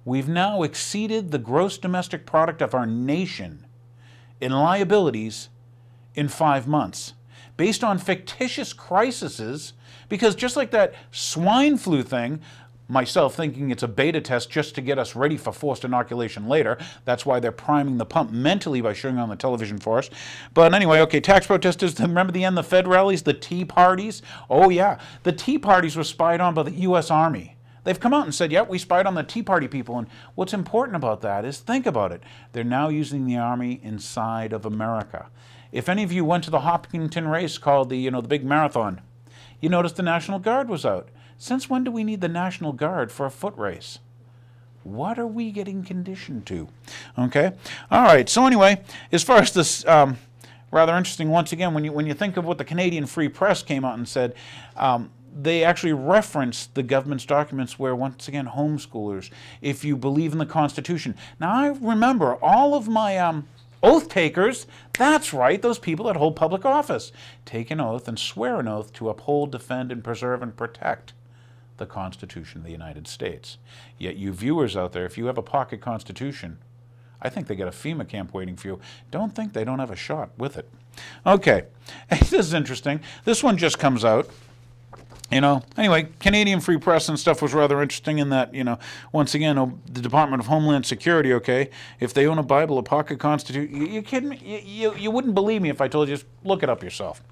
We've now exceeded the gross domestic product of our nation in liabilities in 5 months, based on fictitious crises, because just like that swine flu thing, myself thinking it's a beta test just to get us ready for forced inoculation later. That's why they're priming the pump mentally by showing it on the television for us. But anyway, okay, tax protesters, remember the end of the Fed rallies, the Tea Parties? Oh yeah, the Tea Parties were spied on by the U.S. Army. They've come out and said, yeah, we spied on the Tea Party people. And what's important about that is, think about it. They're now using the Army inside of America. If any of you went to the Hopkinton race called the big marathon, you noticed the National Guard was out. Since when do we need the National Guard for a foot race? What are we getting conditioned to? Okay. All right. So anyway, as far as this rather interesting, once again, when you think of what the Canadian Free Press came out and said, they actually referenced the government's documents where, once again, homeschoolers, if you believe in the Constitution. Now, I remember all of my oath takers, that's right, those people that hold public office, take an oath and swear an oath to uphold, defend, and preserve and protect the Constitution of the United States. Yet you viewers out there, if you have a pocket Constitution, I think they got a FEMA camp waiting for you. Don't think they don't have a shot with it. Okay, this is interesting. This one just comes out. Anyway, Canadian Free Press and stuff was rather interesting in that, once again, the Department of Homeland Security, okay, if they own a Bible, a pocket Constitution, you kidding me? You wouldn't believe me if I told you, just look it up yourself.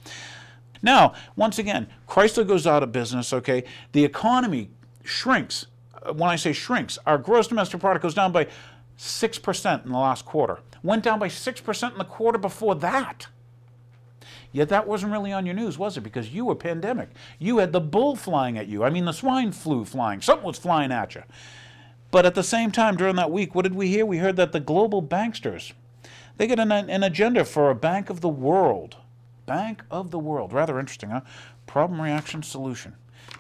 Now, once again, Chrysler goes out of business, okay, the economy shrinks. When I say shrinks, our gross domestic product goes down by 6% in the last quarter. Went down by 6% in the quarter before that. Yet that wasn't really on your news, was it? Because you were pandemic. You had the bull flying at you. I mean, the swine flu flying. Something was flying at you. But at the same time, during that week, what did we hear? We heard that the global banksters, they get an agenda for a bank of the world. Bank of the world. Rather interesting, huh? Problem, reaction, solution.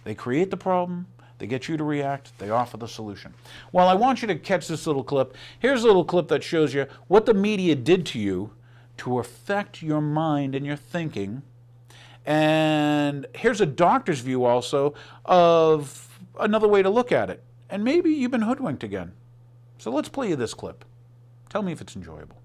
They create the problem. They get you to react. They offer the solution. Well, I want you to catch this little clip. Here's a little clip that shows you what the media did to you to affect your mind and your thinking. And here's a doctor's view also of another way to look at it. And maybe you've been hoodwinked again. So let's play you this clip. Tell me if it's enjoyable.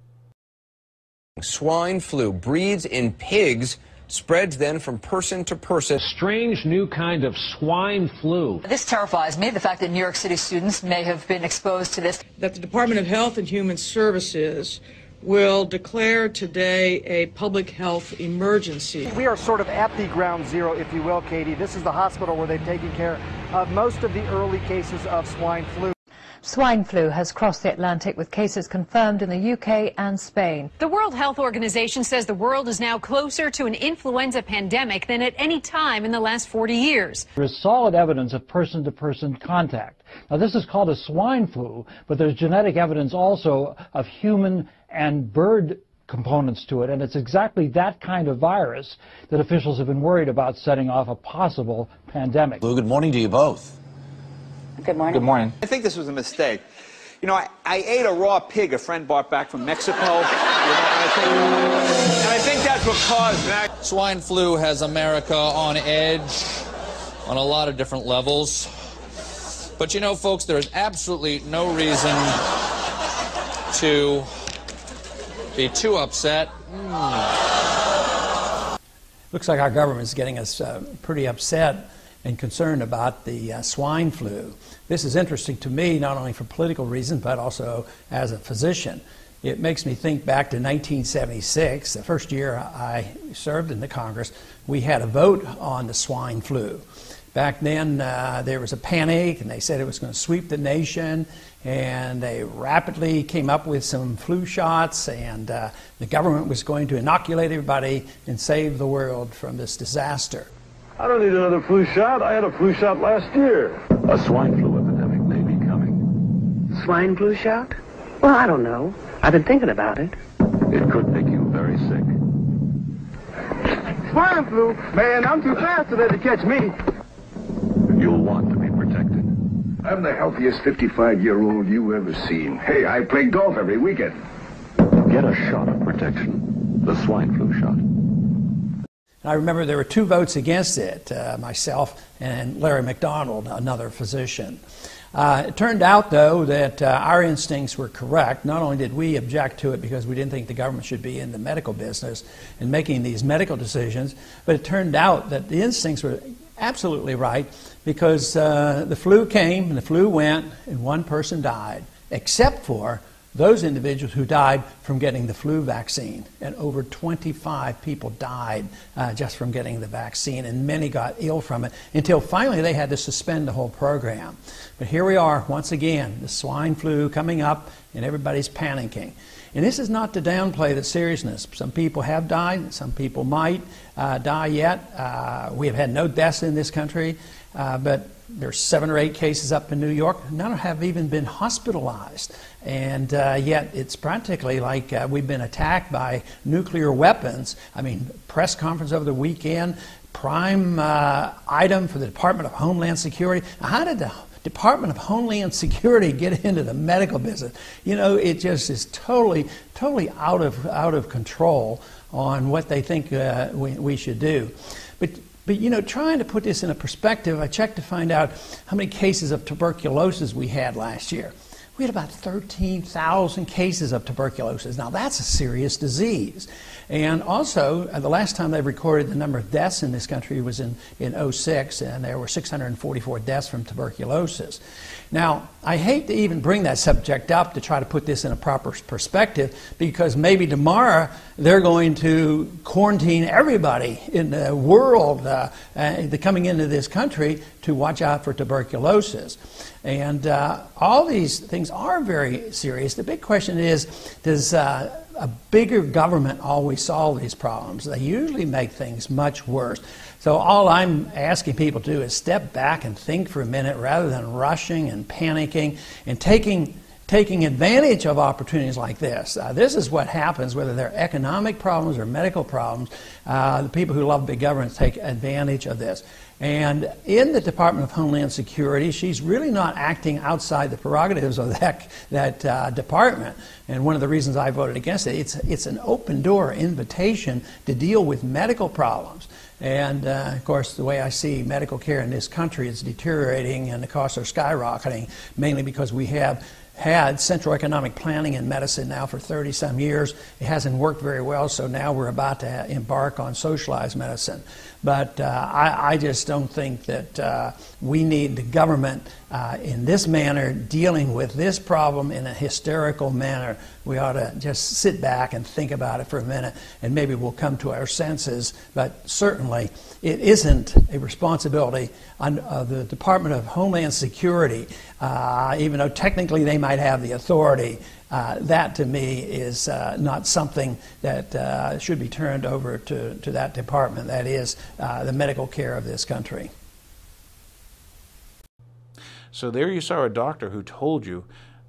Swine flu breeds in pigs, spreads then from person to person. Strange new kind of swine flu. This terrifies me, the fact that New York City students may have been exposed to this. That the Department of Health and Human Services will declare today a public health emergency. We are sort of at the ground zero, if you will, Katie. This is the hospital where they've taken care of most of the early cases of swine flu. Swine flu has crossed the Atlantic with cases confirmed in the UK and Spain. The World Health Organization says the world is now closer to an influenza pandemic than at any time in the last 40 years. There is solid evidence of person-to-person contact. Now, this is called a swine flu, but there's genetic evidence also of human and bird components to it, and it's exactly that kind of virus that officials have been worried about setting off a possible pandemic. Lou, good morning to you both. Good morning. Good morning. I think this was a mistake. I ate a raw pig a friend brought back from Mexico. And I think that's what caused that. Swine flu has America on edge on a lot of different levels. But folks, there's absolutely no reason to be too upset. Looks like our government's getting us pretty upset and concerned about the swine flu. This is interesting to me, not only for political reasons, but also as a physician. It makes me think back to 1976, the first year I served in the Congress. We had a vote on the swine flu. Back then, there was a panic, and they said it was going to sweep the nation, and they rapidly came up with some flu shots, and the government was going to inoculate everybody and save the world from this disaster. I don't need another flu shot. I had a flu shot last year. A swine flu epidemic may be coming. Swine flu shot? Well, I don't know. I've been thinking about it. It could make you very sick. Swine flu? Man, I'm too fast to let it catch me. You'll want to be protected. I'm the healthiest 55-year-old you ever seen. Hey, I play golf every weekend. Get a shot of protection. The swine flu shot. I remember there were 2 votes against it, myself and Larry McDonald, another physician. It turned out, though, that our instincts were correct. Not only did we object to it because we didn't think the government should be in the medical business and making these medical decisions, but it turned out that the instincts were absolutely right, because the flu came and the flu went and one person died, except for those individuals who died from getting the flu vaccine. And over 25 people died just from getting the vaccine, and many got ill from it until finally they had to suspend the whole program. But here we are once again, the swine flu coming up, and everybody's panicking. And this is not to downplay the seriousness. Some people have died, some people might die yet. We have had no deaths in this country, but there's 7 or 8 cases up in New York. None have even been hospitalized. And yet it's practically like we've been attacked by nuclear weapons. I mean, press conference over the weekend, prime item for the Department of Homeland Security. Now, how did the Department of Homeland Security get into the medical business? You know, it just is totally out of control on what they think we should do. But you know, trying to put this in a perspective, I checked to find out how many cases of tuberculosis we had last year. We had about 13,000 cases of tuberculosis. Now, that's a serious disease. And also, the last time they recorded the number of deaths in this country was in 2006, and there were 644 deaths from tuberculosis. Now, I hate to even bring that subject up to try to put this in a proper perspective, because maybe tomorrow they're going to quarantine everybody in the world coming into this country to watch out for tuberculosis. And all these things are very serious. The big question is, does a bigger government always solve these problems? They usually make things much worse. So all I'm asking people to do is step back and think for a minute rather than rushing and panicking and taking advantage of opportunities like this. This is what happens, whether they're economic problems or medical problems. The people who love big government take advantage of this. And in the Department of Homeland Security, she's really not acting outside the prerogatives of that department. And one of the reasons I voted against it, it's an open-door invitation to deal with medical problems. And, of course, the way I see medical care in this country is deteriorating and the costs are skyrocketing, mainly because we have had central economic planning in medicine now for 30-some years. It hasn't worked very well, so now we're about to embark on socialized medicine. But I just don't think that we need the government in this manner dealing with this problem in a hysterical manner. We ought to just sit back and think about it for a minute, and maybe we'll come to our senses. But certainly it isn't a responsibility of the Department of Homeland Security, even though technically they might have the authority. That, to me, is not something that should be turned over to that department. That is the medical care of this country. So there you saw a doctor who told you,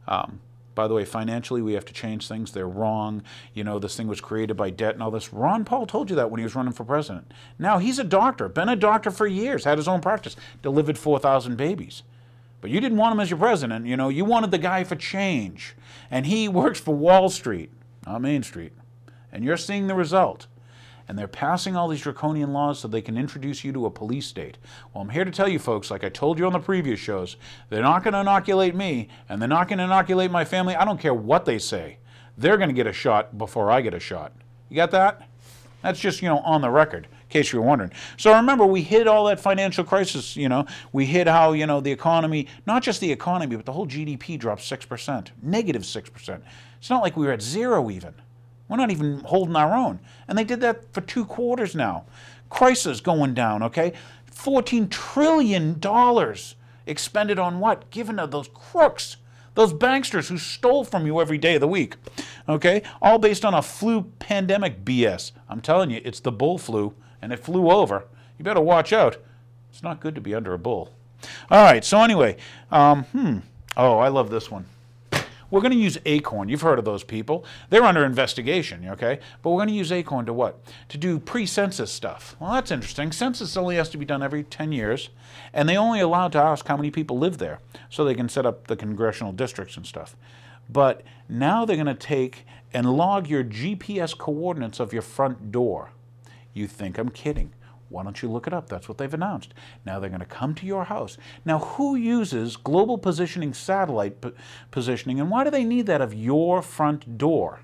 by the way, financially we have to change things. They're wrong. You know, this thing was created by debt and all this. Ron Paul told you that when he was running for president. Now, he's a doctor, been a doctor for years, had his own practice, delivered 4,000 babies. But you didn't want him as your president. You know, you wanted the guy for change. And he works for Wall Street, not Main Street. And you're seeing the result. And they're passing all these draconian laws so they can introduce you to a police state. Well, I'm here to tell you folks, like I told you on the previous shows, they're not going to inoculate me, and they're not going to inoculate my family. I don't care what they say. They're going to get a shot before I get a shot. You got that? That's just, you know, on the record, in case you were wondering. So remember, we hit all that financial crisis, you know. We hit how, you know, the economy, not just the economy, but the whole GDP dropped 6%, negative 6%. It's not like we were at zero even. We're not even holding our own. And they did that for 2 quarters now. Crisis going down, okay? $14 trillion expended on what? Given to those crooks, those banksters who stole from you every day of the week, okay? All based on a flu pandemic BS. I'm telling you, it's the bull flu, and it flew over. You better watch out. It's not good to be under a bull. All right, so anyway, oh, I love this one. We're going to use Acorn. You've heard of those people. They're under investigation, okay? But we're going to use Acorn to what? To do pre-census stuff. Well, that's interesting. Census only has to be done every 10 years, and they only allowed to ask how many people live there so they can set up the congressional districts and stuff. But now they're going to take and log your GPS coordinates of your front door. You think I'm kidding. Why don't you look it up? That's what they've announced. Now they're going to come to your house. Now, who uses global positioning, satellite positioning, and why do they need that of your front door?